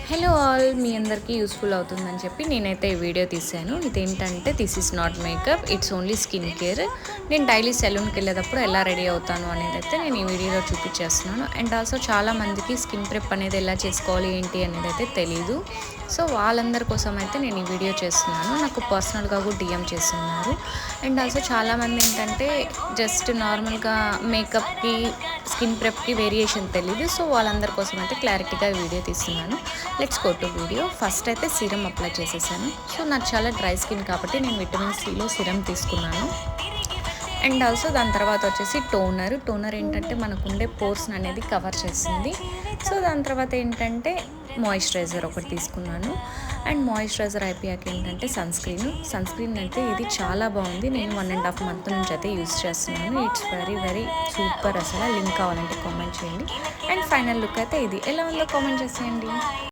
Hello all, మీ అందరికీ useful అవుతుందని చెప్పి నేనైతే ఈ వీడియో తీసాను. ఇదేంటంటే this is not makeup, it's only skin care. నేను డైలీ సెలూన్కి వెళ్ళేటప్పుడు ఎలా రెడీ అవుతాను అనేది అయితే నేను ఈ వీడియోలో చూపించేస్తున్నాను. అండ్ ఆల్సో చాలామందికి స్కిన్ ప్రెప్ అనేది ఎలా చేసుకోవాలి ఏంటి అనేది అయితే తెలీదు. సో వాళ్ళందరి కోసం అయితే నేను ఈ వీడియో చేస్తున్నాను. నాకు పర్సనల్గా కూడా డిఎం చేస్తున్నారు. అండ్ ఆల్సో చాలామంది ఏంటంటే జస్ట్ నార్మల్గా మేకప్కి స్కిన్ ప్రెప్కి వేరియేషన్ తెలీదు. సో వాళ్ళందరి కోసం అయితే క్లారిటీగా వీడియో తీస్తున్నాను. Let's go to video. First అయితే సీరం అప్లై చేసేసాను. సో నాకు చాలా డ్రై స్కిన్ కాబట్టి నేను విటమిన్ సిలో సీరం తీసుకున్నాను. అండ్ ఆల్సో దాని తర్వాత వచ్చేసి టోనర్ ఏంటంటే మనకు ఉండే పోర్స్ అనేది కవర్ చేస్తుంది. సో దాని తర్వాత ఏంటంటే మాయిశ్చరైజర్ ఒకటి తీసుకున్నాను. అండ్ మాయిశ్చరైజర్ అయిపోయాక ఏంటంటే సన్ స్క్రీన్ అయితే ఇది చాలా బాగుంది. నేను 1.5 month నుంచి అయితే యూస్ చేస్తున్నాను. It's very very super. అసలు లింక్ కావాలంటే కామెంట్ చేయండి. అండ్ ఫైనల్ లుక్ అయితే ఇది ఎలా ఉందో కామెంట్ చేసేయండి.